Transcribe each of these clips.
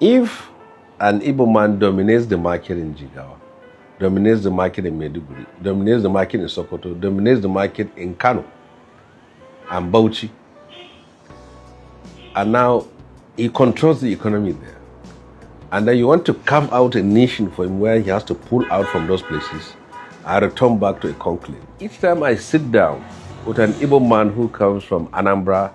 If an Igbo man dominates the market in Jigawa, dominates the market in Maiduguri, dominates the market in Sokoto, dominates the market in Kano and Bauchi, and now he controls the economy there, and then you want to carve out a nation for him where he has to pull out from those places and return back to a conclave. Each time I sit down with an Igbo man who comes from Anambra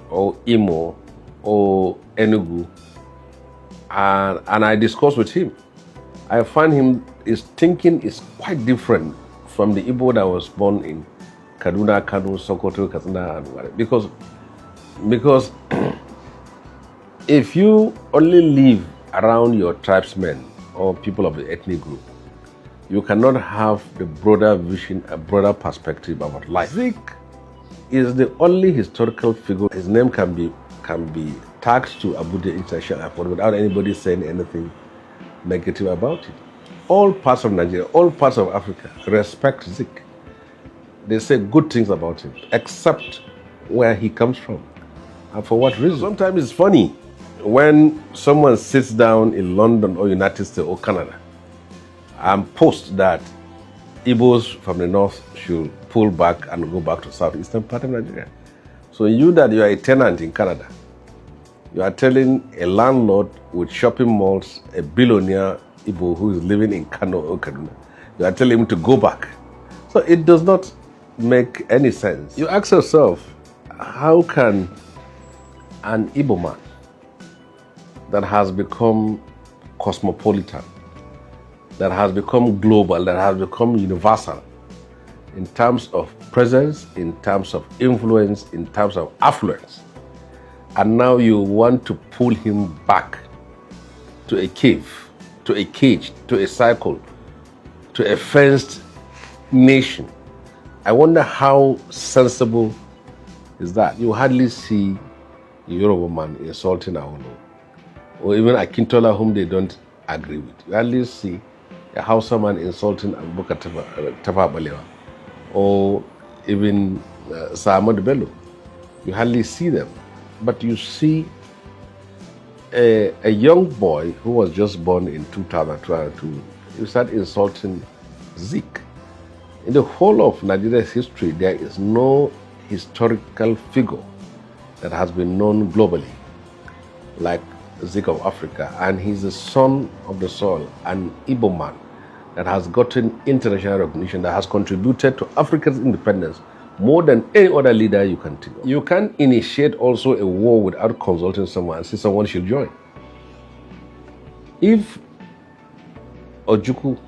or Imo or Enugu, and I discuss with him, I find his thinking is quite different from the Igbo that was born in Kaduna, Kano, Sokoto, Katsina, and whatever. Because if you only live around your tribesmen or people of the ethnic group, you cannot have the broader vision, a broader perspective about life. Zik is the only historical figure. His name can be tagged to Abuja International Airport without anybody saying anything negative about it. All parts of Nigeria, all parts of Africa respect Zik. They say good things about him, except where he comes from and for what reason. Sometimes it's funny when someone sits down in London or United States or Canada and posts that Igbos from the north should pull back and go back to southeastern part of Nigeria. So you are a tenant in Canada, you are telling a landlord with shopping malls, a billionaire Igbo who is living in Kano or Kaduna, you are telling him to go back. So it does not make any sense. You ask yourself, how can an Igbo man that has become cosmopolitan, that has become global, that has become universal in terms of presence, in terms of influence, in terms of affluence, and now you want to pull him back to a cave, to a cage, to a cycle, to a fenced nation? I wonder how sensible is that? You hardly see a Yoruba man insulting Aholo, or even a Akintola whom they don't agree with. You hardly see a Hausa man insulting Abubakar Tafawa Balewa, or even Ahmadu Bello. You hardly see them. But you see a young boy who was just born in 2002, you start insulting Zik. In the whole of Nigeria's history, there is no historical figure that has been known globally like Zik of Africa. And he's the son of the soil, an Igbo man that has gotten international recognition, that has contributed to Africa's independence more than any other leader you can think of. You can't initiate also a war without consulting someone and say someone should join. If Ojukwu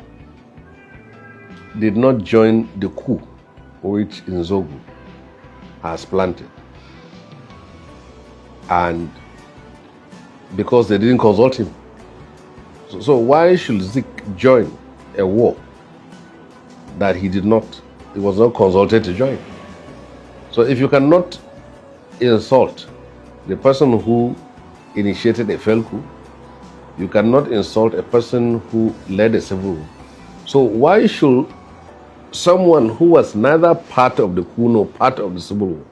did not join the coup which Nzogu has planted, and because they didn't consult him, so why should Zik join a war that he was not consulted to join? So if you cannot insult the person who initiated a failed coup, you cannot insult a person who led a civil war. So why should someone who was neither part of the coup nor part of the civil war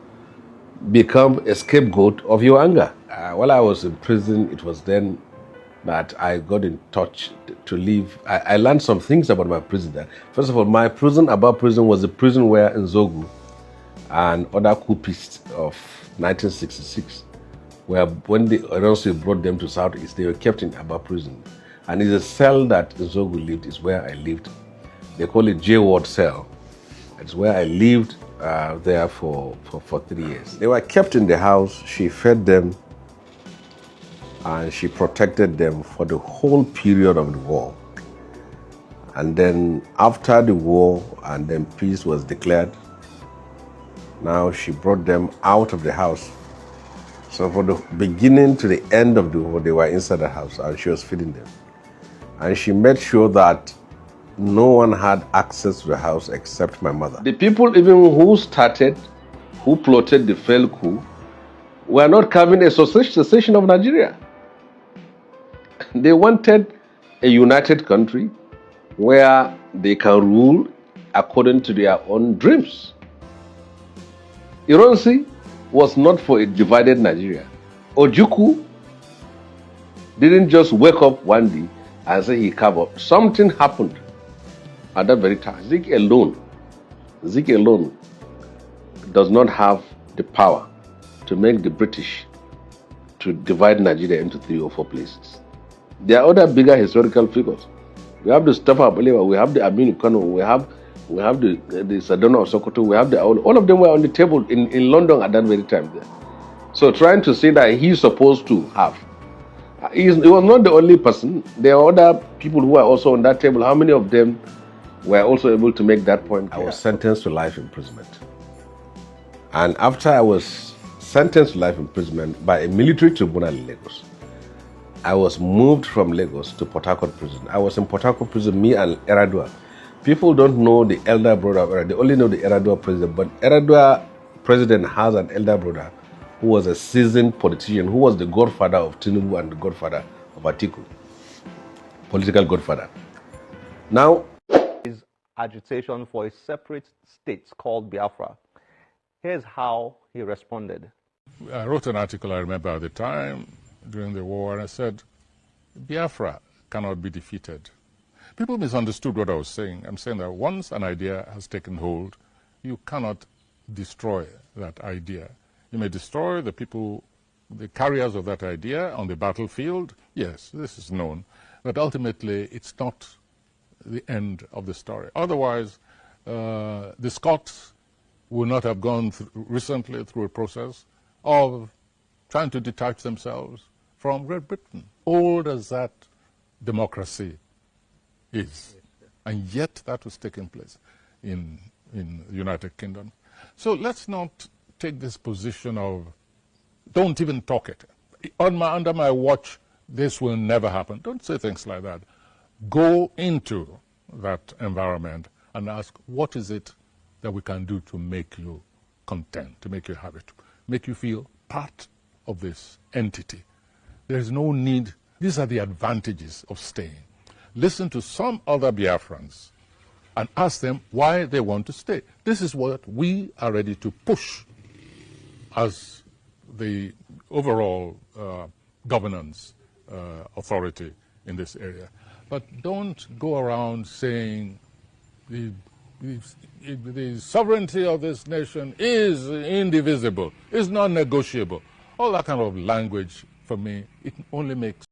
become a scapegoat of your anger? While I was in prison, it was then that I got in touch to leave. I learned some things about my prison there. First of all, my prison was the prison where Nzogu and other coupists of 1966, where when the Oronsi brought them to Southeast, they were kept in Aba prison. And in the cell that Nzogu lived is where I lived. They call it J-Ward cell. It's where I lived there for 3 years. They were kept in the house. She fed them and she protected them for the whole period of the war. And then after the war and then peace was declared, now she brought them out of the house. So from the beginning to the end of the war, they were inside the house and she was feeding them. And she made sure that no one had access to the house except my mother. The people even who plotted the failed coup, were not carving a secession of Nigeria. They wanted a united country where they can rule according to their own dreams. Ironsi was not for a divided Nigeria. Ojukwu didn't just wake up one day and say he carved up. Something happened at that very time. Zik alone does not have the power to make the British to divide Nigeria into 3 or 4 places. There are other bigger historical figures. We have the Stafa Balewa, we have the Enconomy, we have the Sadona of Sokoto, we have all of them were on the table in London at that very time there. So trying to say that he's supposed to have. He was not the only person. There are other people who were also on that table. How many of them were also able to make that point? I was sentenced to life imprisonment. And after I was sentenced to life imprisonment by a military tribunal in Lagos, I was moved from Lagos to Port Harcourt prison. I was in Port Harcourt prison, me and Eradua. People don't know the elder brother of Eradua. They only know the Eradua president. But Eradua president has an elder brother who was a seasoned politician, who was the godfather of Tinubu and the godfather of Atiku, political godfather. Now, his agitation for a separate state called Biafra. Here's how he responded. I wrote an article, I remember at the time, during the war, and I said, Biafra cannot be defeated. People misunderstood what I was saying. I'm saying that once an idea has taken hold, you cannot destroy that idea. You may destroy the people, the carriers of that idea on the battlefield. Yes, this is known. But ultimately, it's not the end of the story. Otherwise, the Scots would not have gone recently through a process of trying to detach themselves from Great Britain, old as that democracy is. And yet that was taking place in the United Kingdom. So let's not take this position of don't even talk it. Under my watch, this will never happen. Don't say things like that. Go into that environment and ask, what is it that we can do to make you content, to make you happy, to make you feel part of this entity. There is no need. These are the advantages of staying. Listen to some other Biafrans and ask them why they want to stay. This is what we are ready to push as the overall governance authority in this area. But don't go around saying the sovereignty of this nation is indivisible, is non-negotiable. All that kind of language, for me, it only makes...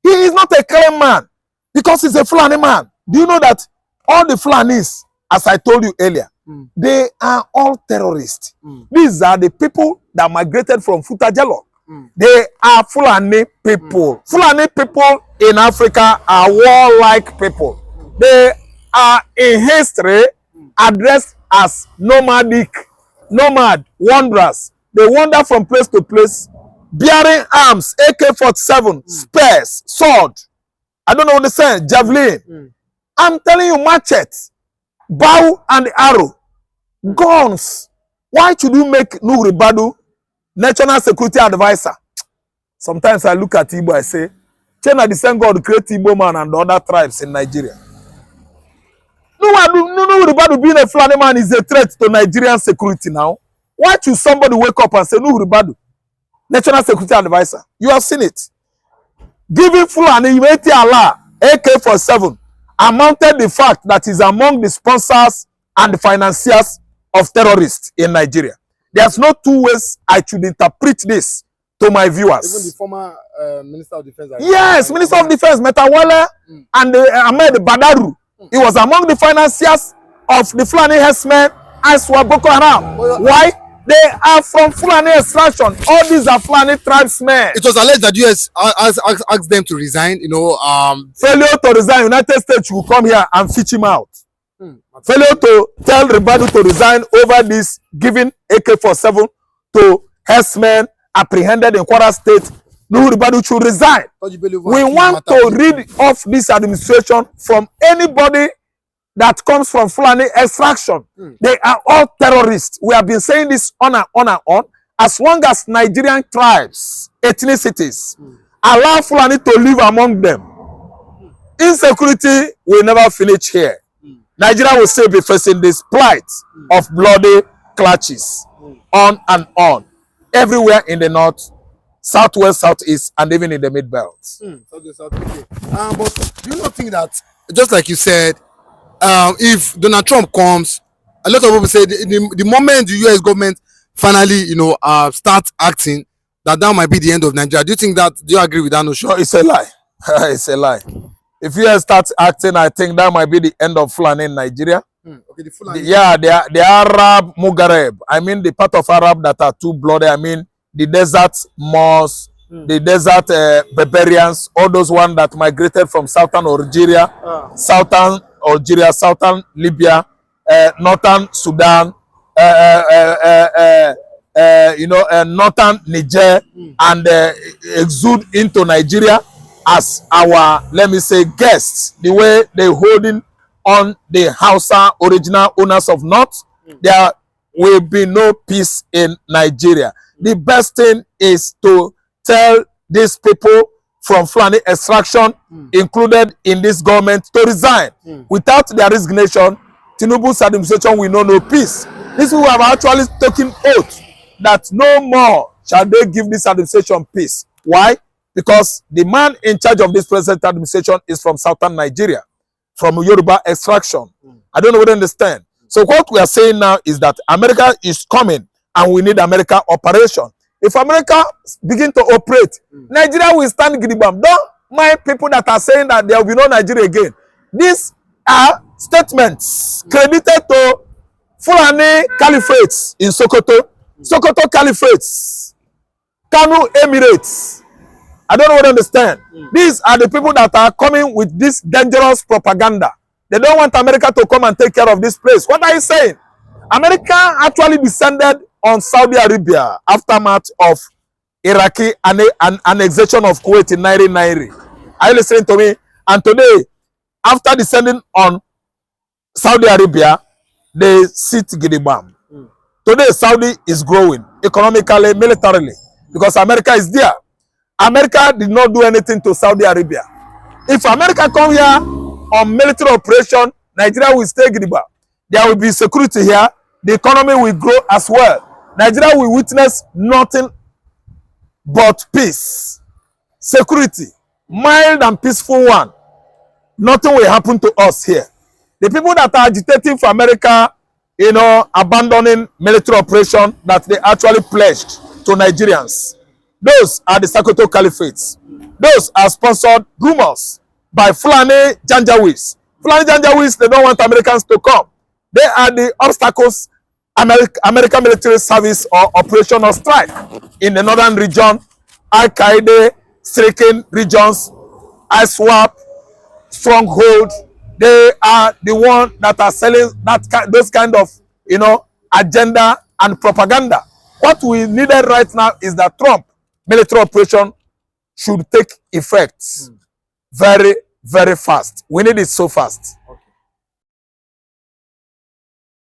He is not a clean man because he's a Fulani man. Do you know that all the Fulanis, as I told you earlier, they are all terrorists. These are the people that migrated from Futajelo. They are Fulani people. Fulani people in Africa are warlike people. They are in history addressed as nomad wanderers. They wander from place to place, bearing arms, AK-47, spears, sword. I don't know what they say, javelin. I'm telling you, machete, bow and arrow, guns. Why should you make Nuhu Ribadu national security advisor? Sometimes I look at Igbo, I say, China the same God create Igbo man and the other tribes in Nigeria. Nuhu Ribadu being a Fulani man is a threat to Nigerian security now. Why should somebody wake up and say Nuhu Ribadu national security advisor? You have seen it. Giving Fulani Allah AK-47 amounted the fact that he's among the sponsors and the financiers of terrorists in Nigeria. There's no two ways I should interpret this to my viewers. Even the former Minister of Defense. Yes, Minister of Defense, Metawale and Ahmed Badaru. He was among the financiers of the Fulani herdsmen as well Boko Haram. Why? They are from Fulani extraction. All these are Fulani tribesmen. It was alleged that US asked them to resign, Failure to resign, United States will come here and fish him out. Failure to tell Ribadu to resign over this giving AK-47 to herdsmen apprehended in Kwara State. Nuhu Ribadu should resign. We want to rid off this administration from anybody that comes from Fulani extraction. They are all terrorists. We have been saying this on and on and on. As long as Nigerian tribes, ethnicities, allow Fulani to live among them, insecurity will never finish here. Nigeria will still be facing this plight of bloody clutches on and on, everywhere in the north, southwest, southeast, and even in the mid belt. Southwest, okay. But do you not think that, just like you said, if Donald Trump comes, a lot of people say the moment the US government finally, start acting, that might be the end of Nigeria. Do you think that? Do you agree with that notion? No, it's a lie. It's a lie. If US starts acting, I think that might be the end of Fulani in Nigeria. Okay, the Fulani. The Arab Mugareb. I mean, the part of Arab that are too bloody. I mean, the desert Moors, the desert Barbarians, all those ones that migrated from southern Algeria, southern Libya, northern Sudan, northern Niger, and exude into Nigeria as our, let me say, guests. The way they holding on the Hausa original owners of North, there will be no peace in Nigeria. The best thing is to tell these people from Fulani extraction included in this government to resign. Without their resignation, Tinubu's administration will know no peace. These people have actually taken oath that no more shall they give this administration peace. Why? Because the man in charge of this present administration is from southern Nigeria, from Yoruba extraction. I don't know what you understand. So what we are saying now is that America is coming and we need America operation. If America begin to operate, Nigeria will stand gidigam. Don't mind people that are saying that there will be no Nigeria again. These are statements credited to Fulani caliphates in Sokoto, Sokoto caliphates, Kanu Emirates. I don't know what to understand. These are the people that are coming with this dangerous propaganda. They don't want America to come and take care of this place. What are you saying? America actually descended on Saudi Arabia aftermath of Iraqi annexation of Kuwait in 1990. Are you listening to me? And today, after descending on Saudi Arabia, they sit Gidibam. Today, Saudi is growing economically, militarily, because America is there. America did not do anything to Saudi Arabia. If America come here on military operation, Nigeria will stay Gidibam. There will be security here. The economy will grow as well. Nigeria will witness nothing but peace, security, mild and peaceful one. Nothing will happen to us here. The people that are agitating for America, abandoning military operation that they actually pledged to Nigerians, those are the Sokoto caliphates. Those are sponsored rumors by Fulani Janjaweeds. Fulani Janjaweeds, they don't want Americans to come. They are the obstacles American military service or operation or strike in the northern region, Al-Qaeda stricken regions, ISWAP, stronghold. They are the one that are selling those kind of agenda and propaganda. What we needed right now is that Trump military operation should take effect very, very fast. We need it so fast.